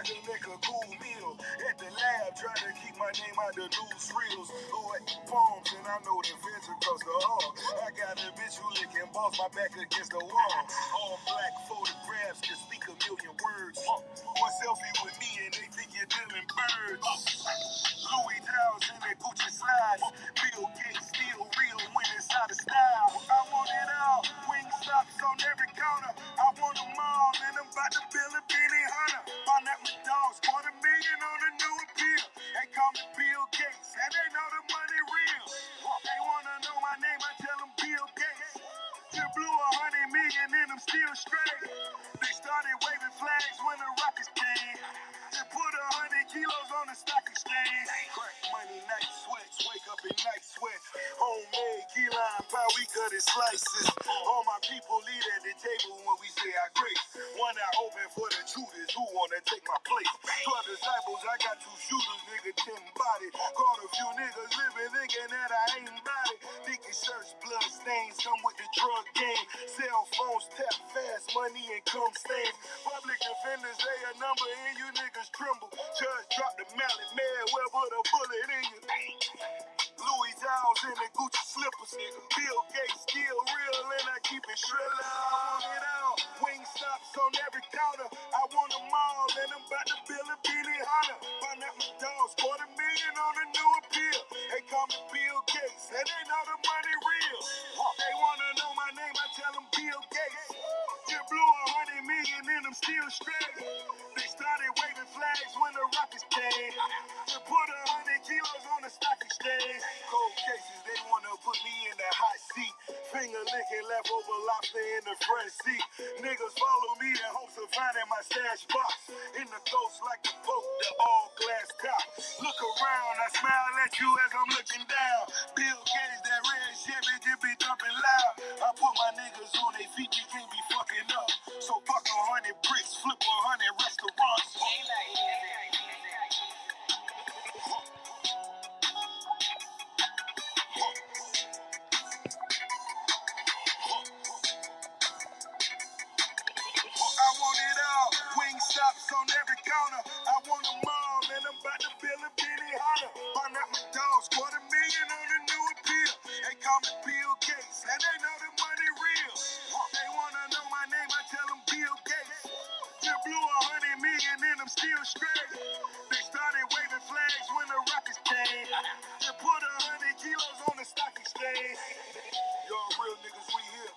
to make a cool meal. At the lab, trying to keep my name out the news reels. Oh, at farms, and I know the fence across the hall. I got a bitch who licking balls, my back against the wall. All black photographs can speak a million words. One selfie with me and they think you're dealing birds. Louis Towers in their Gucci slides. Bill Gates still real when it's out of style. I want it all. Wing stops on every corner. I want them all, and I'm about to build a Benny Hunter. Found out my dogs, $250,000 on a new appeal. They call me Bill Gates, and they know the money real. They wanna know my name, I tell them Bill Gates. Just blew $100 million and I'm still straight. They started waving flags when the Rockets came. Just put 100 kilos on the stock exchange. Crack money, night sweats, wake up in night sweat. Homemade key lime pie, we cut it slices. All my people eat at the table when we say I grace. One eye open for the shooters who wanna take my place. 12 disciples, I got 2 shooters, nigga, 10 body. Caught a few niggas living thinking that I ain't body. Thinking shirts, blood stains, come with the drug game. Cell phones tap fast, money and come stains. Public defenders say a number and you niggas tremble. Judge drop the mallet, man, well put a bullet in you. Louis Towers in the Gucci slippers. Bill Gates still real and I keep it shrill. I want it all. Wing stops on every counter. I want them all and I'm about to build a Benny Hunter. Find out my dogs, $250,000 on a new appeal. They call me Bill Gates and they know the money real. They wanna know my name, I tell them Bill Gates. Just blew $100 million and I'm still straight. They started waving flags when the Rockets came. To put 100 kilos on the stock exchange. Cold cases, they wanna put me in the hot seat. Finger licking leftover lobster in the front seat. Niggas follow me in hopes of finding my stash box. In the ghost like the boat, the all glass top. Look around, I smile at you as I'm looking down. Bill Gates, that red Chevy just be thumping loud. I put my niggas on their feet, you can't be fucking up. So fuck 100 bricks, flip 100 restaurants. I want it all. Wing stops on every corner. I want them all, and I'm about to build a Benny Hunter. Find out my dogs, $250,000 on a new appeal. They call me Bill Gates, and they know the money real. They wanna know my name, I tell them Bill Gates. Just blew $100 million and I'm still straight. They started waving flags when the Rockets came. Just put 100 kilos on the stock exchange. Y'all real niggas, we here.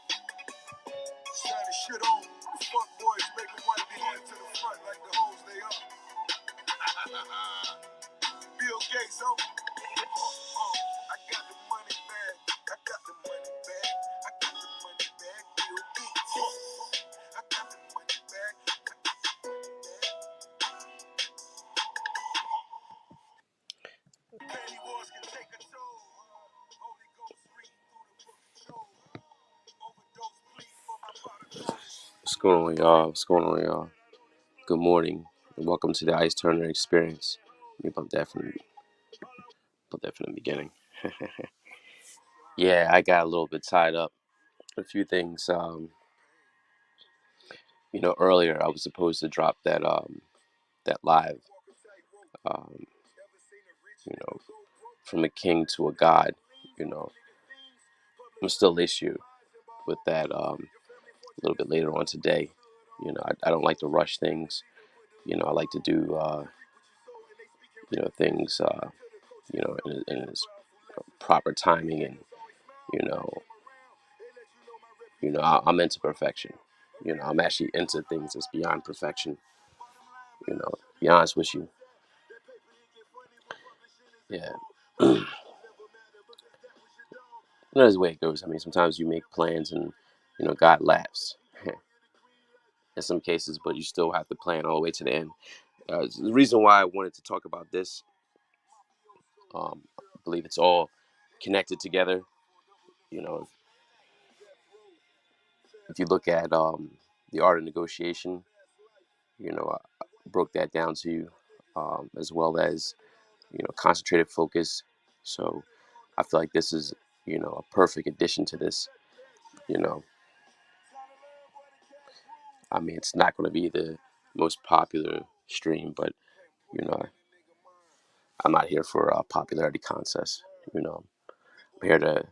Trying to shit on. The fuck boys make me want to be headed to the front like the hoes they are. Bill Gates, oh. I got the money back. I got the money back. I got the money back. Bill Gates. I got the money back. Petty wars can take a toll. Holy Ghost read through the book of Job. Overdose plea for my product. What's going on, y'all? What's going on, y'all? Good morning, and welcome to the Ice Turner Experience. Let me put that from the beginning. Yeah, I got a little bit tied up. A few things. Earlier I was supposed to drop that live. Um, you know, from a king to a god. You know, I'm still issue with that. A little bit later on today. I don't like to rush things. I like to do things in its proper timing, and you know I'm into perfection. I'm actually into things that's beyond perfection. To be honest with you, yeah. That's the way it goes. I mean, sometimes you make plans and God laughs in some cases, but you still have to plan all the way to the end. The reason why I wanted to talk about this, I believe it's all connected together. You know, if you look at the art of negotiation, I broke that down to you, as well as concentrated focus. So I feel like this is a perfect addition to this. You know, I mean, it's not going to be the most popular stream, but you know, I'm not here for a popularity contest. You know, I'm here to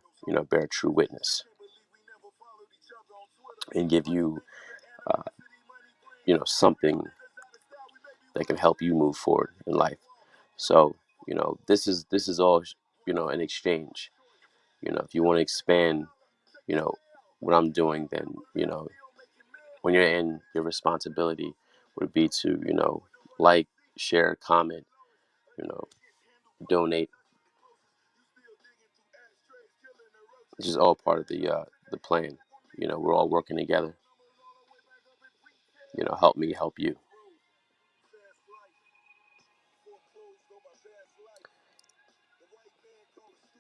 bear true witness and give you uh, something that can help you move forward in life. So this is all an exchange. If you want to expand you know what I'm doing, then when you're in, your responsibility would be to like, share, comment, you know donate. This is all part of the plan. We're all working together. Help me help you.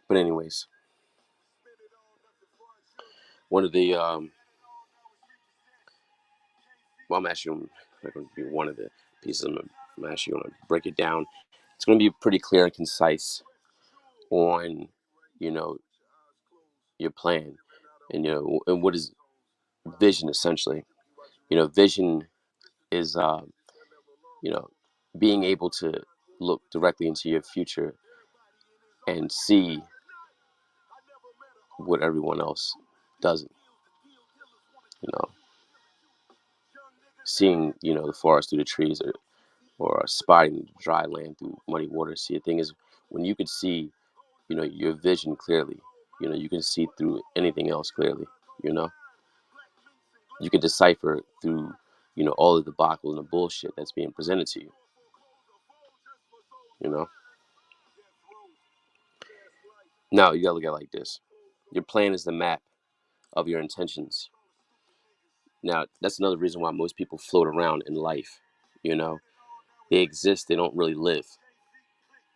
But anyways, one of the well, I'm actually going to be one of the pieces. I'm actually going to break it down. It's going to be pretty clear and concise on you know your plan, and and what is vision essentially. Vision is you know being able to look directly into your future and see what everyone else doesn't. You know, seeing the forest through the trees, or spotting dry land through muddy water. See, the thing is, when you can see your vision clearly, you can see through anything else clearly. You know, you can decipher through all of the debacle and the bullshit that's being presented to you. You know, now you gotta look at it like this: your plan is the map of your intentions. Now, that's another reason why most people float around in life. You know, they exist, they don't really live,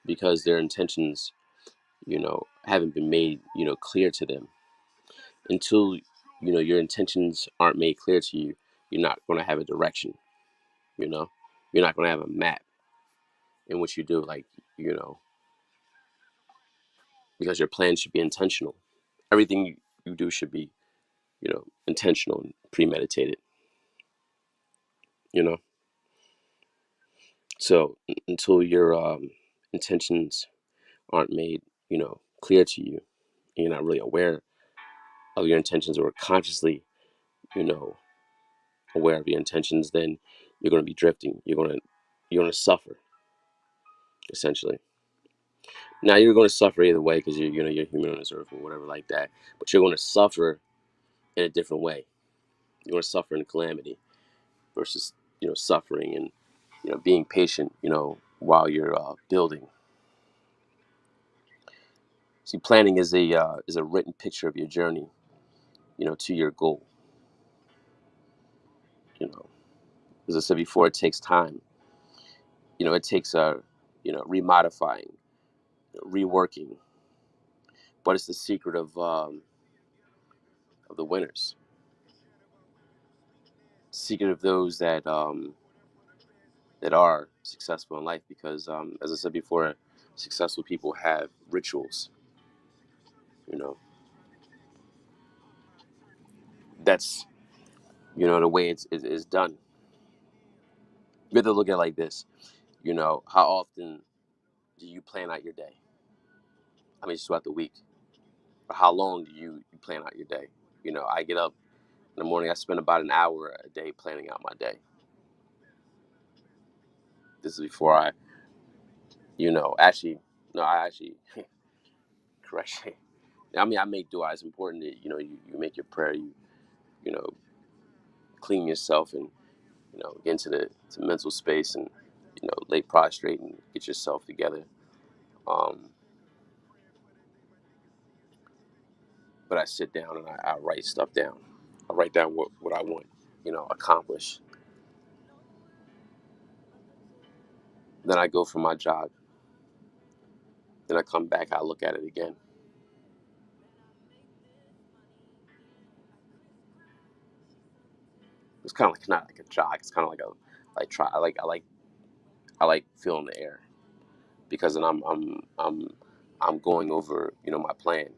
because their intentions, haven't been made, clear to them. Until, your intentions aren't made clear to you, you're not going to have a direction, you know? You're not going to have a map in which you do, like, you know, because your plan should be intentional. Everything you do should be, intentional and premeditated, you know? So until your intentions aren't made, clear to you, and you're not really aware of your intentions, or consciously, you know, aware of your intentions, then you're going to be drifting. You're going to suffer, essentially. Now, you're going to suffer either way, because you're human on this earth or whatever like that. But you're going to suffer in a different way. You're going to suffer in calamity versus suffering and being patient. While you're building. See, planning is a written picture of your journey. To your goal. You know, as I said before, it takes time. It takes remodifying, reworking, but it's the secret of the winners. Secret of those that are successful in life, because as I said before, successful people have rituals. You know, that's the way it's done. You have to look at it like this. How often do you plan out your day? I mean, just throughout the week. Or how long do you plan out your day? I get up in the morning. I spend about an hour a day planning out my day. This is before actually, no, I actually, correction. I mean, I make dua. It's important that you make your prayer. You know clean yourself, and get into the mental space, and lay prostrate and get yourself together. Um, but I sit down and I write stuff down. I write down what I want accomplish. Then I go for my jog. Then I come back. I look at it again. It's kind of like, not like a jog. It's kind of like a like try. I like feeling the air, because then I'm going over my plan.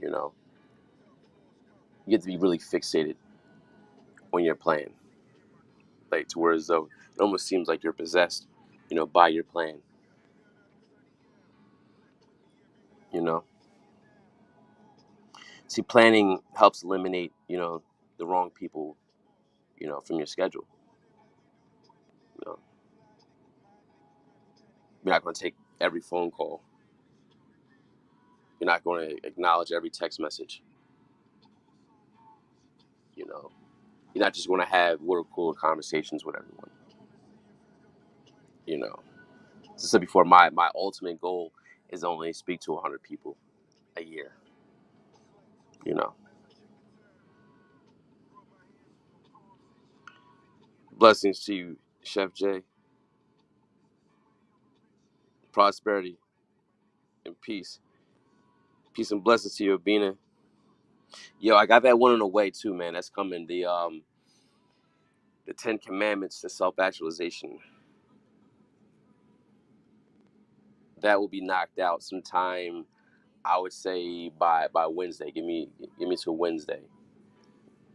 You know, you get to be really fixated on your plan, like, to where, as though it almost seems like you're possessed. by your plan. You know, see, planning helps eliminate, the wrong people, from your schedule. You know, you're not going to take every phone call. You're not going to acknowledge every text message. You know, you're not just going to have water cooler conversations with everyone. You know, as I said before, my ultimate goal is only speak to 100 people a year. You know, blessings to you, Chef J. Prosperity and peace. Peace and blessings to you, Abina. Yo, I got that one on the way too, man. That's coming. The 10 Commandments to Self Actualization. That will be knocked out sometime. I would say by Wednesday. Give me till Wednesday.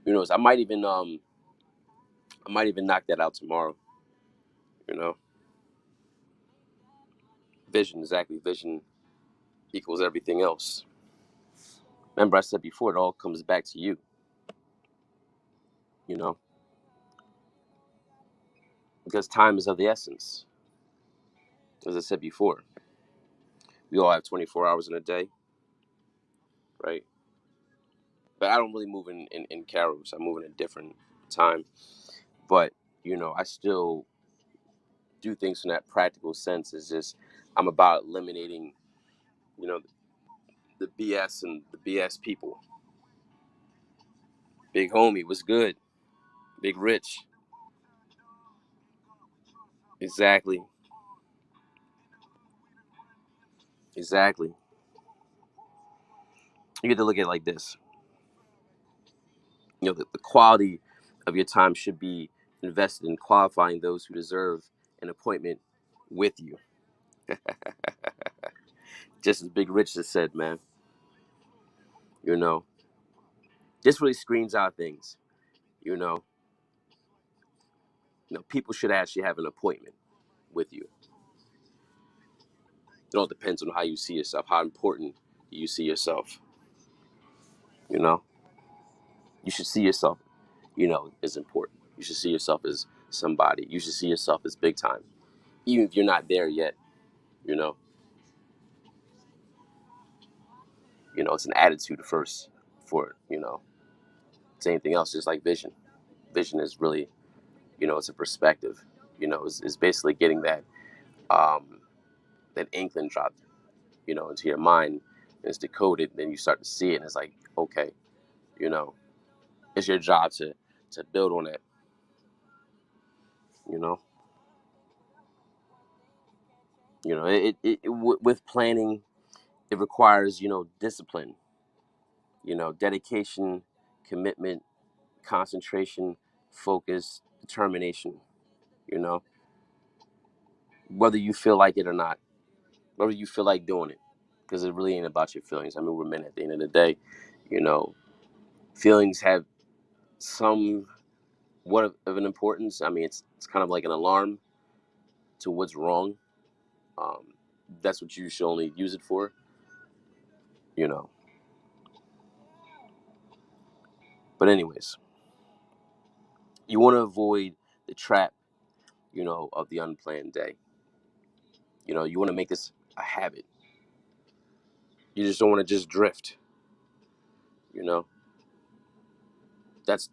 Who knows? I might even knock that out tomorrow. You know, vision, exactly. Vision equals everything else. Remember, I said before, it all comes back to you. You know, because time is of the essence. As I said before, we all have 24 hours in a day, right? But I don't really move in Kairos. I move in a different time. But I still do things in that practical sense. Is just I'm about eliminating, you know, the BS and the BS people. Big homie, what's good? Big Rich, exactly, exactly. You get to look at it like this. The quality of your time should be invested in qualifying those who deserve an appointment with you. Just as Big Rich has said, man. You know, this really screens out things. You know, people should actually have an appointment with you. It all depends on how you see yourself, how important you see yourself. You know, you should see yourself, as important. You should see yourself as somebody. You should see yourself as big time, even if you're not there yet. You know, it's an attitude first for it's anything else. Just like vision. Vision is really, it's a perspective. It's basically getting um, that inkling dropped, into your mind, and it's decoded. Then you start to see it, and it's like, okay, you know, it's your job to build on it. You know, with planning, it requires discipline, dedication, commitment, concentration, focus, determination. You know, whether you feel like it or not, whether you feel like doing it, because it really ain't about your feelings. I mean, we're men at the end of the day. You know, feelings have some what of an importance. I mean, it's kind of like an alarm to what's wrong. Um, that's what you should only use it for. You know. But anyways, you want to avoid the trap, of the unplanned day. You want to make this a habit. You just don't want to just drift. You know, that's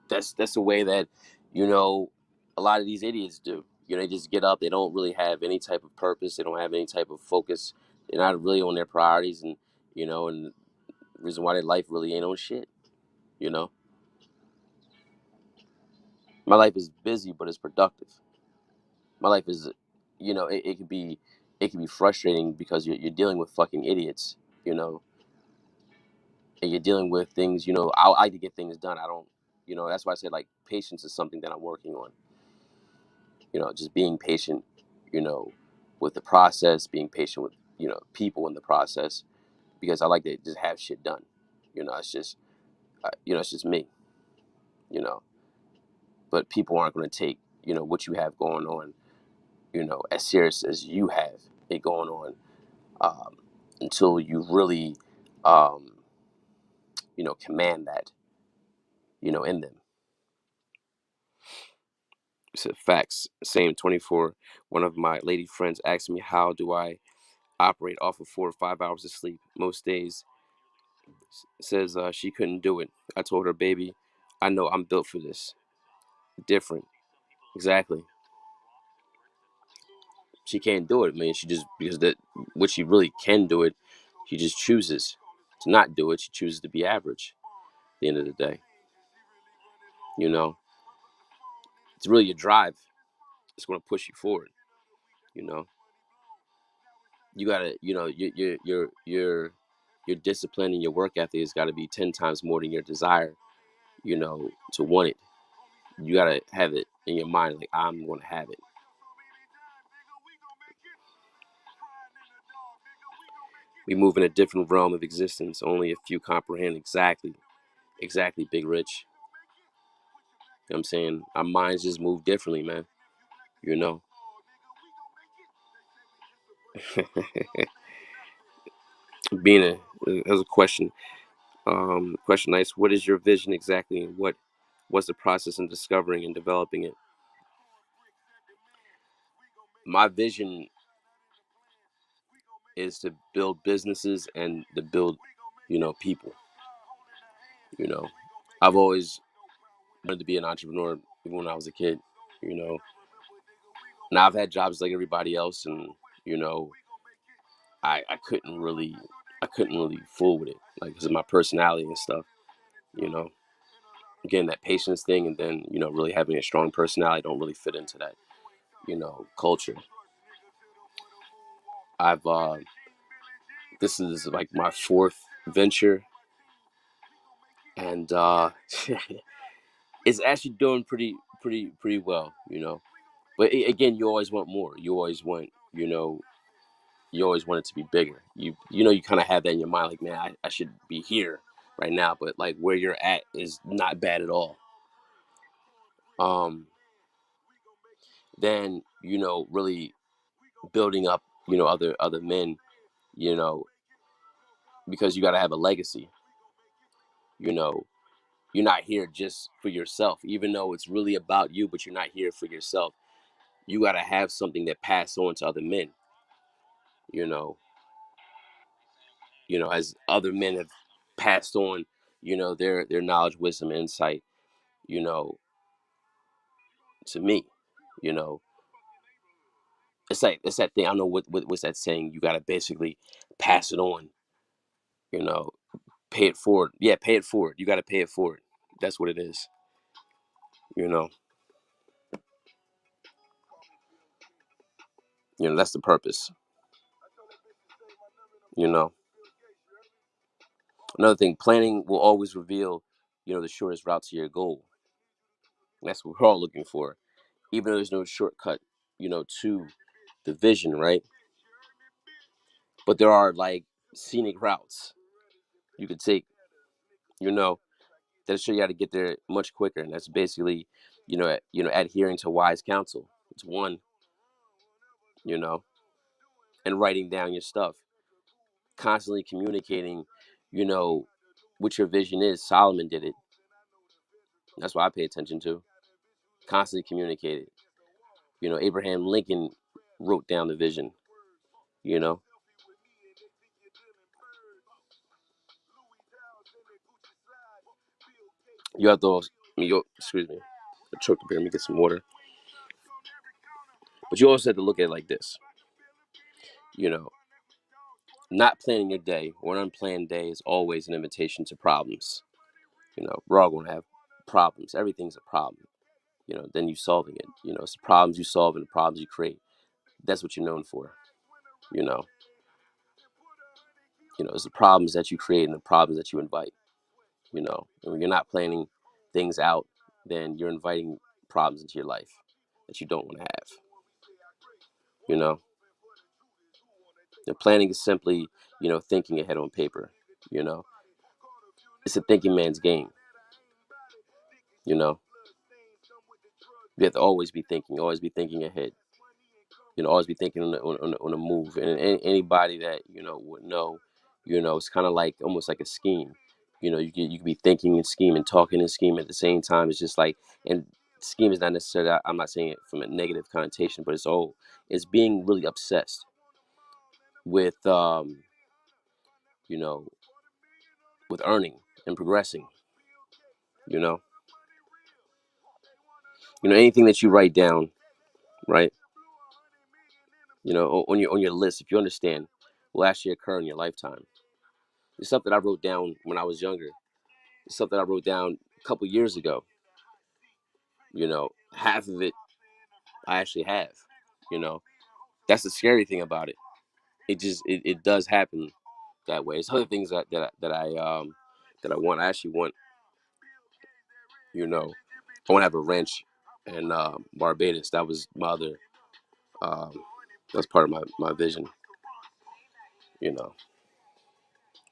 that's the way that you know a lot of these idiots do. They just get up. They don't really have any type of purpose. They don't have any type of focus. They're not really on their priorities, and the reason why their life really ain't on shit. You know, my life is busy, but it's productive. My life is, it can be frustrating because you're dealing with fucking idiots. You know, and you're dealing with things. I like to get things done. I don't. That's why I said like patience is something that I'm working on. Just being patient, you know, with the process, being patient with, people in the process, because I like to just have shit done. It's just, it's just me, you know, but people aren't going to take, what you have going on, as serious as you have it going on, um, until you really, um, command that, in them. So facts. Same 24. One of my lady friends asked me, how do I operate off of 4 or 5 hours of sleep most days? Says she couldn't do it. I told her, baby, I know I'm built for this. Different. Exactly. She can't do it, man. She just, because that, what she really can do it, she just chooses to not do it. She chooses to be average at the end of the day. You know, it's really your drive. It's going to push you forward. You know, you gotta, your discipline and your work ethic has got to be 10 times more than your desire. To want it. You gotta have it in your mind, like, I'm going to have it. We move in a different realm of existence. Only a few comprehend exactly, Big Rich. You know what I'm saying? Our minds just move differently, man. You know. Being a There's a question. Question nice. What is your vision exactly, and what's the process in discovering and developing it? My vision is to build businesses and to build, people. You know, I've always wanted to be an entrepreneur even when I was a kid. You know, now I've had jobs like everybody else, and you know, I couldn't really fool with it, like, because of my personality and stuff. You know, again, that patience thing, and then really having a strong personality don't really fit into that culture. I've This is like my fourth venture, and it's actually doing pretty well. But again, you always want more. You always want it to be bigger. You kind of have that in your mind, like, man, I should be here right now, but like where you're at is not bad at all. Um, then really building up other men, you know, because you got to have a legacy. You know, you're not here just for yourself, even though it's really about you, but you're not here for yourself. You got to have something that pass on to other men. You know, as other men have passed on, their knowledge, wisdom, insight, you know, to me. You know, it's that thing. I don't know what's that saying. You got to basically pass it on. You know, pay it forward. Yeah, pay it forward. You got to pay it forward. That's what it is. You know, that's the purpose. You know, another thing, planning will always reveal, the shortest route to your goal. And that's what we're all looking for. Even though there's no shortcut, to the vision, right? But there are like scenic routes you could take, you know, that show you how to get there much quicker. And that's basically, adhering to wise counsel. It's one, you know, and writing down your stuff, constantly communicating, you know, what your vision is. Solomon did it. That's what I pay attention to. Constantly communicate it. Abraham Lincoln wrote down the vision, you know. You have to, excuse me, I choked up here. Let me get some water. But you also have to look at it like this, you know, not planning your day or an unplanned day is always an invitation to problems. We're all going to have problems. Everything's a problem. Then you solving it. It's the problems you solve and the problems you create. That's what you're known for. You know, it's the problems that you create and the problems that you invite. And when you're not planning things out, then you're inviting problems into your life that you don't want to have. You know, the planning is simply, thinking ahead on paper. You know, it's a thinking man's game. You know, you have to always be thinking ahead. always be thinking on the move. And anybody that would know, it's kind of like almost like a scheme. You can be thinking and scheming, talking and scheming at the same time. It's just like, and scheme is not necessarily. I'm not saying it from a negative connotation, but it's being really obsessed with you know with earning and progressing. You know, anything that you write down, right? On your list, if you understand, will actually occur in your lifetime. It's something I wrote down when I was younger. It's something I wrote down a couple years ago. Half of it I actually have. You know, that's the scary thing about it. It does happen that way. It's other things that I want. I actually want, I want to have a ranch in Barbados. That was my other. Um, that's part of my vision. You know,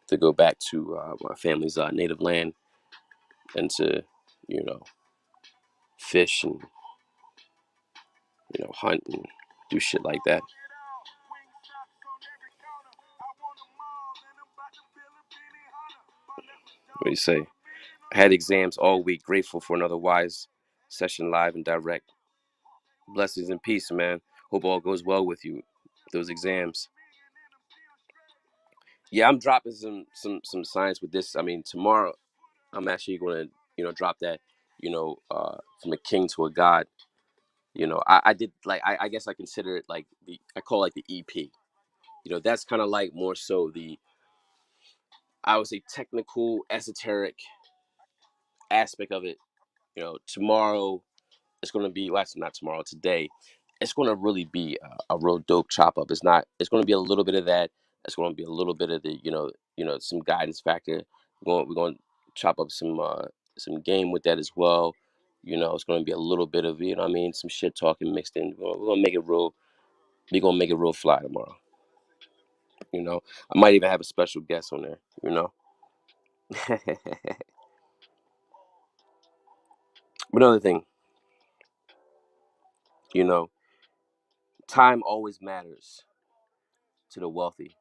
to go back to my family's native land and to you know fish and hunt and do shit like that. What do you say? I had exams all week. Grateful for another wise session live and direct. Blessings and peace, man. Hope all goes well with you. Those exams. Yeah, I'm dropping some science with this. I mean, tomorrow I'm actually going to drop that. From a king to a god. I did like I guess I consider it like I call it like the EP. That's kind of like more so the, I would say, technical, esoteric aspect of it. Tomorrow it's going to be, well, actually not tomorrow, today. It's going to really be a real dope chop up. It's going to be a little bit of that. It's going to be a little bit of the, some guidance factor. We're going to chop up some game with that as well. It's going to be a little bit of, what I mean, some shit talking mixed in. We're going to make it real. We're going to make it real fly tomorrow. I might even have a special guest on there. Another thing, you know, time always matters to the wealthy.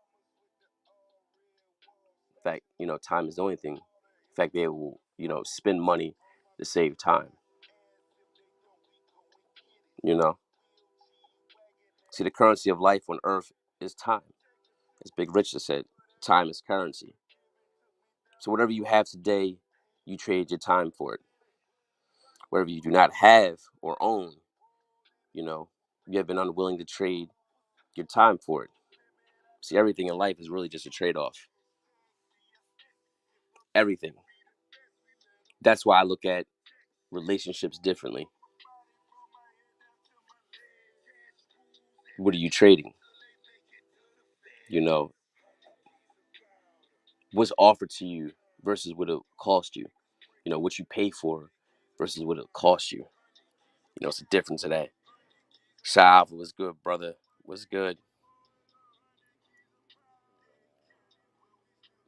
In fact, time is the only thing. In fact, they will, spend money to save time. You know, see, the currency of life on earth is time. As Big Richard said, time is currency. So whatever you have today, you trade your time for it. Whatever you do not have or own, you know, you have been unwilling to trade your time for it. See, everything in life is really just a trade off. Everything. That's why I look at relationships differently. What are you trading? You know, what's offered to you versus what it cost you. What you pay for versus what it cost you. It's a difference of that. Shav was good, brother. Was good.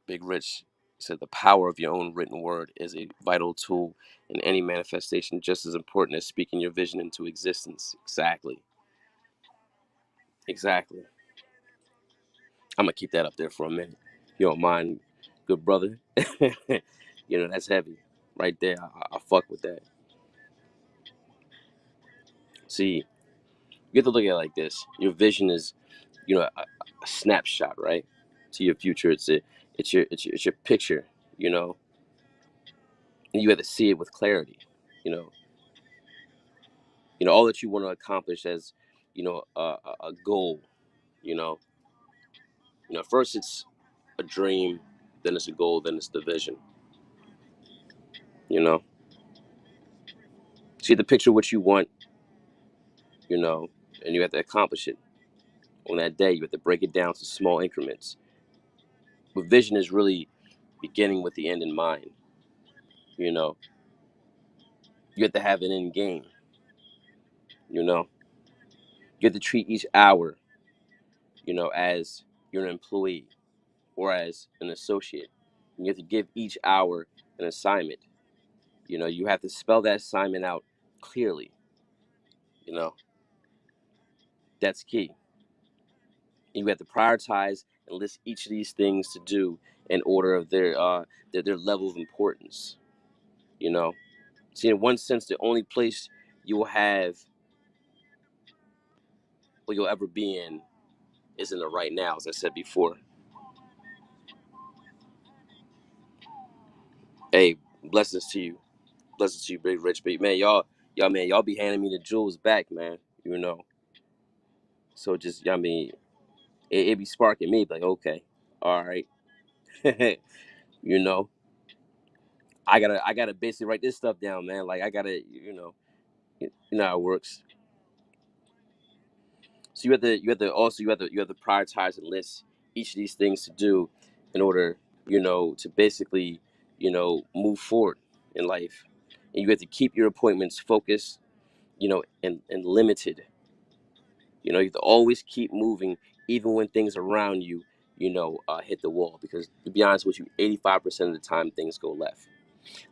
Big Rich said the power of your own written word is a vital tool in any manifestation, just as important as speaking your vision into existence. Exactly. Exactly. I'm gonna keep that up there for a minute. You don't mind, good brother? That's heavy. Right there. I fuck with that. See, you have to look at it like this. Your vision is, a snapshot, right? To your future. It's your picture, you know, and you have to see it with clarity. You know, all that you want to accomplish as, a goal. You know, first it's a dream, then it's a goal, then it's the vision. You know, see the picture what you want, and you have to accomplish it on that day. You have to break it down to small increments. But vision is really beginning with the end in mind. You know, you have to have an end game. You know, you have to treat each hour, as you're an employee or as an associate. You have to give each hour an assignment. You have to spell that assignment out clearly. You know, That's key. You have to prioritize and list each of these things to do in order of their level of importance. You know, see, in one sense, the only place you will have or you'll ever be in is in the right now, as I said before. Hey, blessings to you, big rich, but man, man, y'all be handing me the jewels back, man. You know, so just, I mean, it be sparking me like, okay, all right, you know, I gotta basically write this stuff down, man. Like I gotta, you know how it works. So you have to prioritize and list each of these things to do in order, to basically, move forward in life. And you have to keep your appointments focused, and limited. You have to always keep moving, even when things around you, hit the wall. Because to be honest with you, 85% of the time things go left.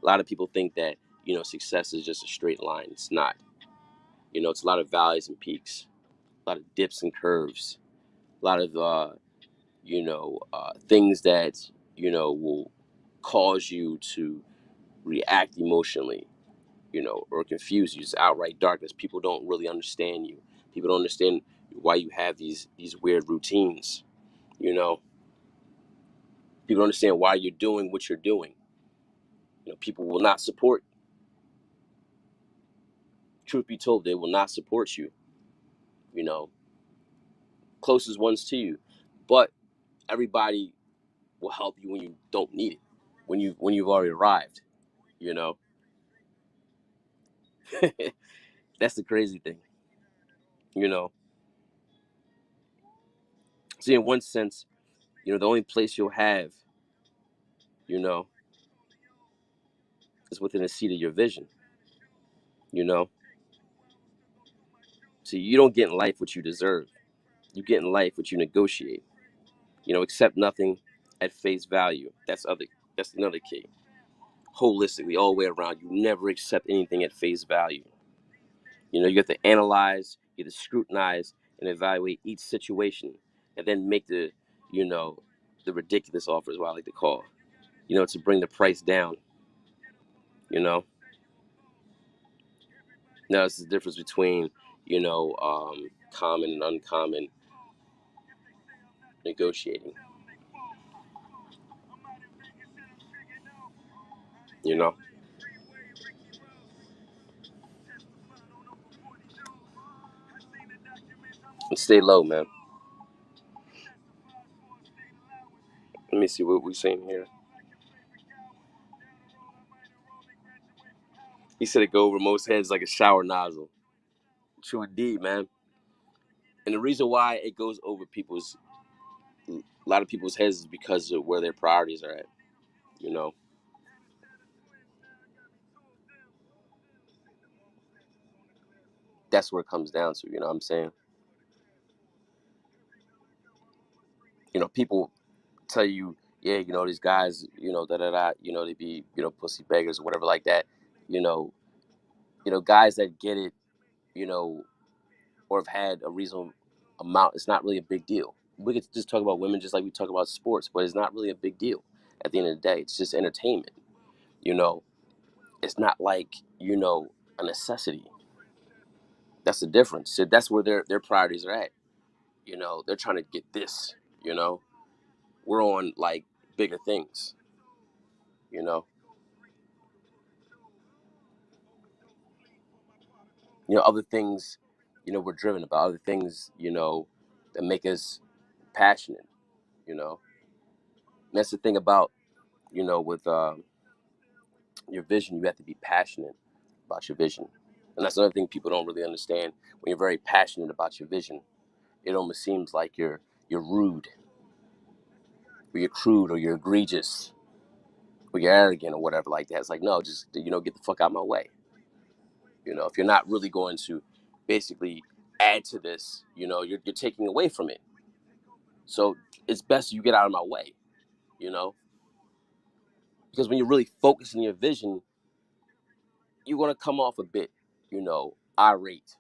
A lot of people think that, success is just a straight line. It's not. It's a lot of valleys and peaks, a lot of dips and curves, a lot of things that will cause you to react emotionally, or confuse you. It's outright darkness. People don't really understand you. People don't understand why you have these weird routines. You know, people don't understand why you're doing what you're doing. People will not support. Truth be told, they will not support you. You know, closest ones to you, but everybody will help you when you don't need it. When you've already arrived. You know, that's the crazy thing. You know, see, in one sense, the only place you'll have, you know, is within the seat of your vision. You know, see, you don't get in life what you deserve. You get in life what you negotiate. Accept nothing at face value. That's another key. Holistically, all the way around, you never accept anything at face value. You have to analyze, you have to scrutinize, and evaluate each situation, and then make you know, the ridiculous offer is what I like to call. To bring the price down. You know, now it's the difference between, common and uncommon negotiating. You know, and stay low, man. Let me see what we're saying here. He said it go over most heads like a shower nozzle. True indeed, man. And the reason why it goes over a lot of people's heads is because of where their priorities are at. You know, that's where it comes down to. You know what I'm saying? People tell you, yeah, these guys, da da da, they be, pussy beggars or whatever like that. You know, guys that get it, you know, or have had a reasonable amount, it's not really a big deal. We could just talk about women just like we talk about sports, but it's not really a big deal at the end of the day. It's just entertainment. You know, it's not like, a necessity. That's the difference. So that's where their priorities are at. They're trying to get this, you know. We're on like bigger things, you know. Other things, we're driven about, other things, that make us passionate, you know. And that's the thing about, with your vision, you have to be passionate about your vision. And that's another thing people don't really understand. When you're very passionate about your vision, it almost seems like you're rude, or you're crude, or you're egregious, or you're arrogant, or whatever like that. It's like, no, just, get the fuck out of my way. If you're not really going to basically add to this, you're taking away from it. So it's best you get out of my way, you know, because when you're really focusing your vision, you're gonna come off a bit, irate.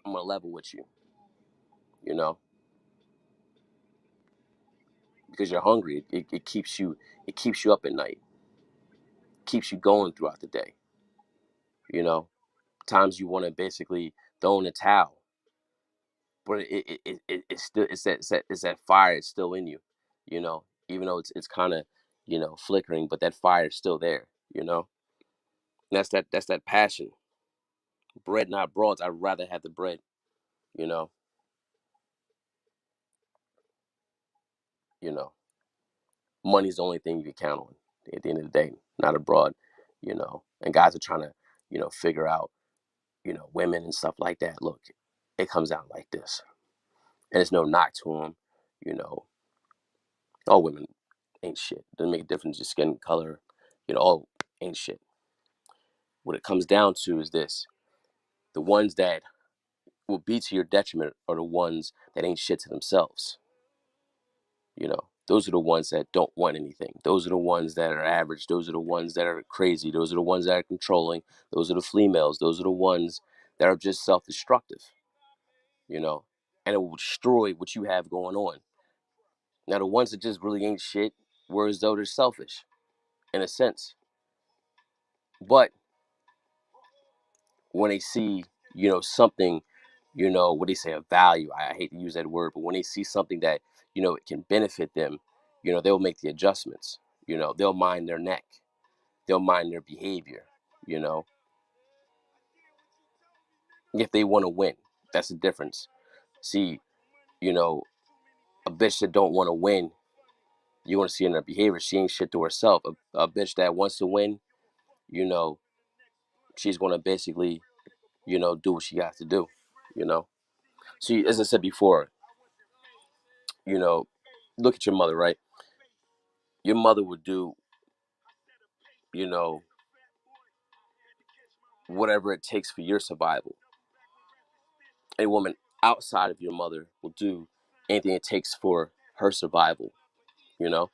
I'm gonna level with you. you know, because you're hungry. It keeps you up at night, keeps you going throughout the day. You know, times you want to basically throw in the towel, but it's still it's that fire. It's still in you, you know, even though it's kind of, flickering, but that fire is still there. And that's that passion. Bread, not broads. I'd rather have the bread. You know, you know, money's the only thing you can count on at the end of the day, not abroad. And guys are trying to, figure out, women and stuff like that. Look, it comes out like this, and it's no knock to them. You know, all women ain't shit. Doesn't make a difference. Your skin color, all ain't shit. What it comes down to is this: the ones that will be to your detriment are the ones that ain't shit to themselves. Those are the ones that don't want anything. Those are the ones that are average. Those are the ones that are crazy. Those are the ones that are controlling. Those are the females. Those are the ones that are just self-destructive, you know, and it will destroy what you have going on. Now, the ones that just really ain't shit were as though they're selfish in a sense. But when they see, something, what they say, a value, I hate to use that word, but when they see something that, it can benefit them, they'll make the adjustments. They'll mind their neck. They'll mind their behavior, you know, if they want to win. That's the difference. See, you know, a bitch that don't want to win, you want to see in her behavior, she ain't shit to herself. A bitch that wants to win, you know, she's going to basically, do what she has to do, you know. See, as I said before, you know, look at your mother, right? Your mother would do, you know, whatever it takes for your survival. A woman outside of your mother will do anything it takes for her survival, you know.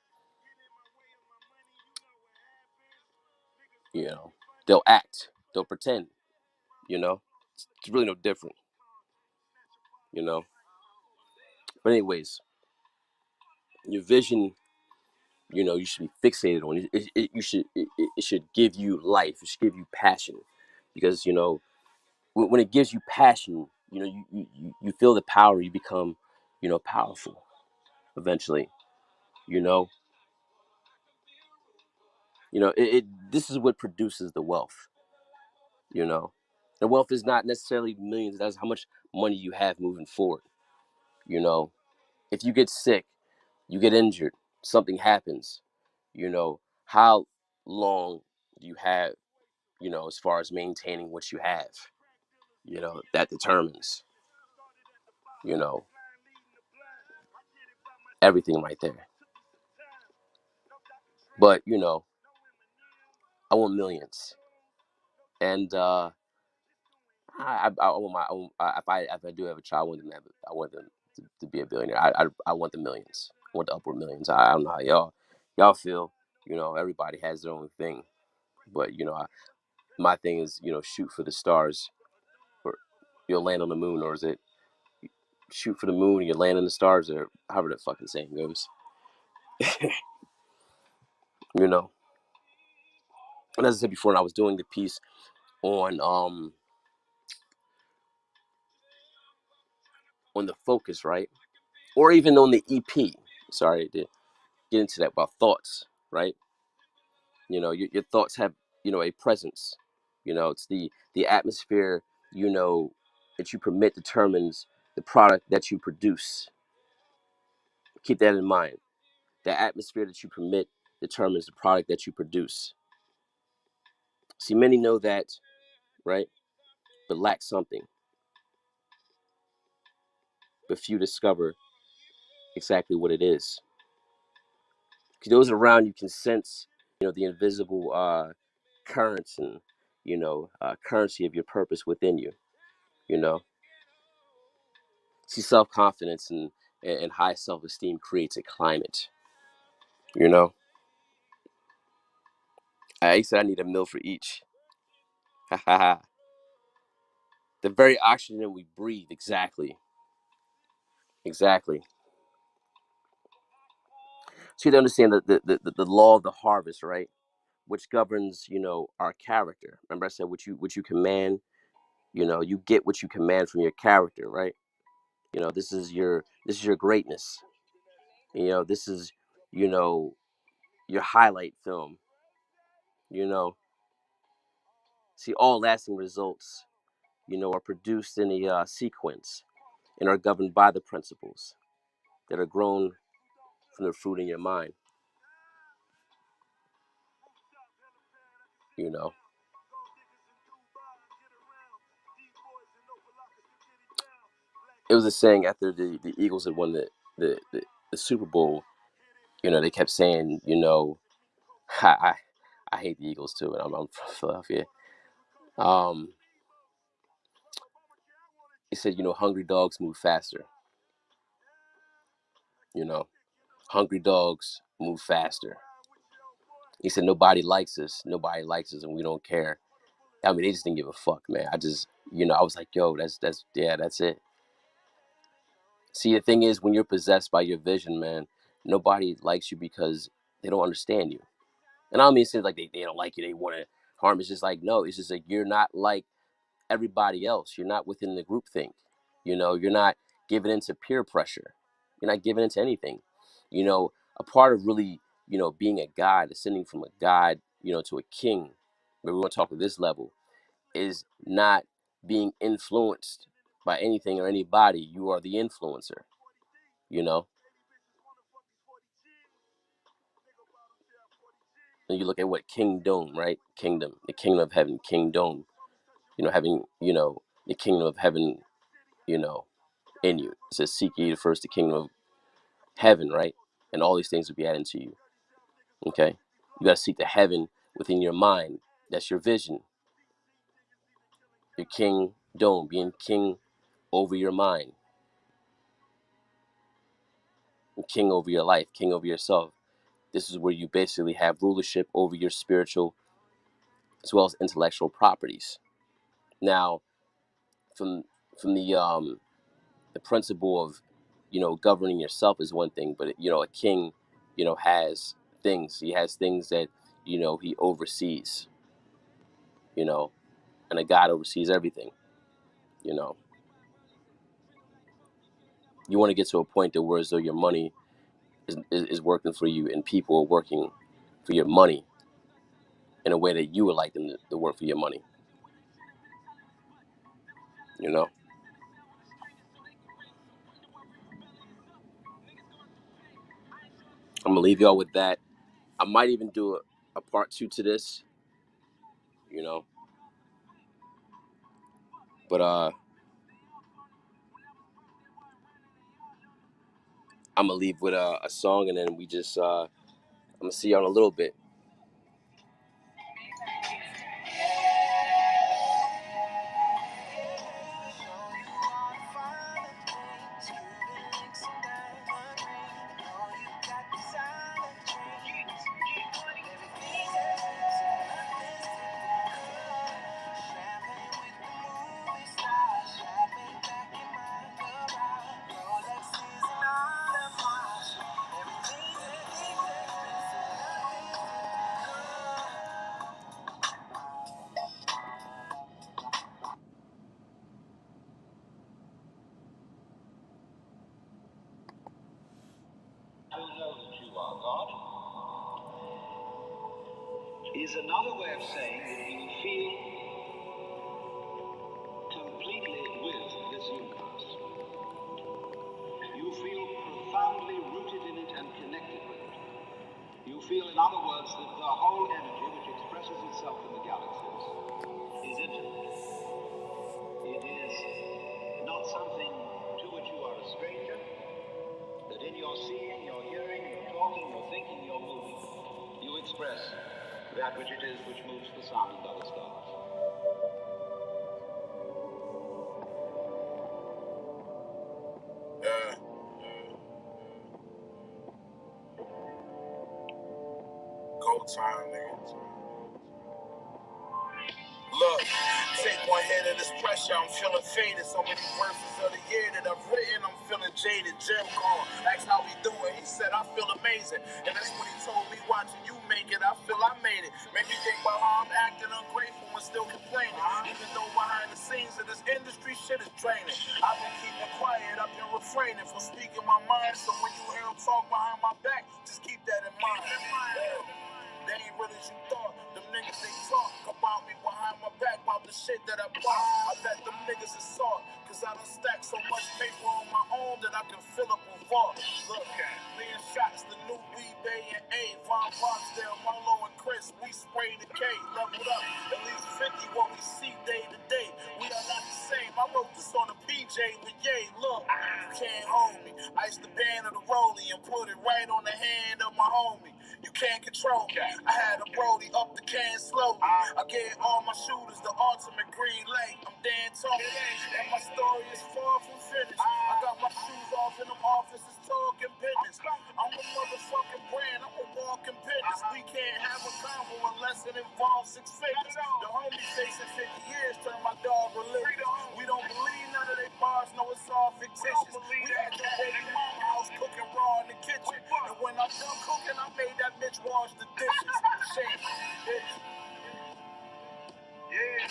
You know, they'll act, they'll pretend, you know. It's really no different, you know. But anyways, your vision, you should be fixated on it. It should give you life. It should give you passion, because when it gives you passion, you feel the power. You become, powerful eventually. You know, this is what produces the wealth. You know, the wealth is not necessarily millions. That's how much money you have moving forward. You know, if you get sick, you get injured, something happens, how long do you have, as far as maintaining what you have, that determines, you know, everything right there. But, I want millions. And I want if I do have a child, I want them to be a billionaire. I want the millions. I want the upward millions. I don't know how y'all feel. Everybody has their own thing. But, my thing is, shoot for the stars, or you'll land on the moon, or is it shoot for the moon, you land on the stars, or however the fucking saying goes. you know. And as I said before, I was doing the piece on the focus, right? Or even on the EP. Sorry to get into that about thoughts, right? Your thoughts have, a presence. It's the atmosphere, that you permit determines the product that you produce. Keep that in mind. The atmosphere that you permit determines the product that you produce. See, many know that, right? But lack something. But few discover exactly what it is. Because those around you can sense, the invisible currents and, currency of your purpose within you. You know, see, self confidence and high self esteem creates a climate. You know, I said I need a meal for each. The very oxygen we breathe, exactly. Exactly. So you have to understand the law of the harvest, right? Which governs, our character. Remember I said what you command, you get what you command from your character, right? This is your greatness. This is, you know, your highlight film, you know. See, all lasting results, are produced in a sequence and are governed by the principles that are grown from the fruit in your mind, you know. It was a saying after the Eagles had won the Super Bowl, they kept saying, I, I hate the Eagles too, and I'm from Philadelphia. Um, he said, hungry dogs move faster, you know, hungry dogs move faster. He said, nobody likes us, and we don't care. I mean, they just didn't give a fuck, man. I was like, yo, yeah, that's it. See, the thing is, when you're possessed by your vision, man, nobody likes you because they don't understand you. And I don't mean it like they don't like you, they want to harm. It's just like, no, it's just like you're not like everybody else. You're not within the group think. You're not giving into peer pressure. You're not giving into anything. A part of really, being a god, ascending from a god, to a king, but we want to talk at this level, is not being influenced by anything or anybody. You are the influencer, you know. And you look at what kingdom, right? Kingdom, the kingdom of heaven, kingdom, having, the kingdom of heaven, you know, in you. It says, seek ye first the kingdom of heaven, right? And all these things will be added to you. Okay? You got to seek the heaven within your mind. That's your vision. Your kingdom, being king over your mind, and king over your life, king over yourself. This is where you basically have rulership over your spiritual as well as intellectual properties. Now, from the principle of, governing yourself is one thing, but a king, has things. He has things that, he oversees, you know, and a God oversees everything. You know, you want to get to a point that where as though your money is working for you and people are working for your money in a way that you would like them to work for your money. You know, I'm gonna leave y'all with that. I might even do a part two to this. You know, but I'm gonna leave with a song, and then I'm gonna see y'all in a little bit. Is another way of saying that you feel completely with this universe. You feel profoundly rooted in it and connected with it. You feel, in other words, that the whole energy which expresses itself in the galaxies is infinite. It is not something to which you are a stranger, that in your seeing, your hearing, your talking, your thinking, your moving, you express that which it is which moves the sun and other stars. Go time, nigga. Look, Take one hit of this pressure, I'm feeling faded. So many verses of the year that I've written, I'm feeling jaded. Jim called, asked how we doing. He said, I feel amazing. And that's what he told me, watching you make it. I feel I made it. Made me think about how I'm acting ungrateful and still complaining. Even though behind the scenes of this industry, shit is draining. I've been keeping quiet, I've been refraining from speaking my mind. So when you hear him talk behind my back, just keep that in mind. They ain't real as you thought. Them niggas, they talk about me behind my back about the shit that I bought. I bet them niggas is soft, cause I done stacked so much paper on my own that I can fill up a vault. Look, me and Shots, the new Weed Bay and A, Von Barksdale, Marlo and Chris, we spray the K, leveled up. At least 50 what we see day to day. We are not the same. I wrote this on a PJ with Ye. Look, you can't hold me. Ice the band of the rollie and put it right on the hand of my homie. You can't control me. I had a Brody up the can slowly. I gave all my shooters the ultimate green light. I'm Dan Tony, and my story is far from finished. I got my shoes off in them offices talking business. I'm a motherfucking brand. I'm a walking business. We can't have a convo unless it involves six figures. The homie facing 50 years turned my dog religious. We don't believe none of they bars, no, it's all fictitious. We had the baby mama house cooking raw in the kitchen. And when I'm done cooking, I made that bitch wash the dishes. Shame. Yeah.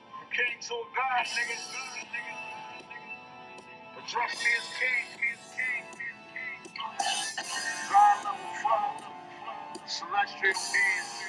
From king to a god, nigga. Address me as king. God level 5. Celestial beings.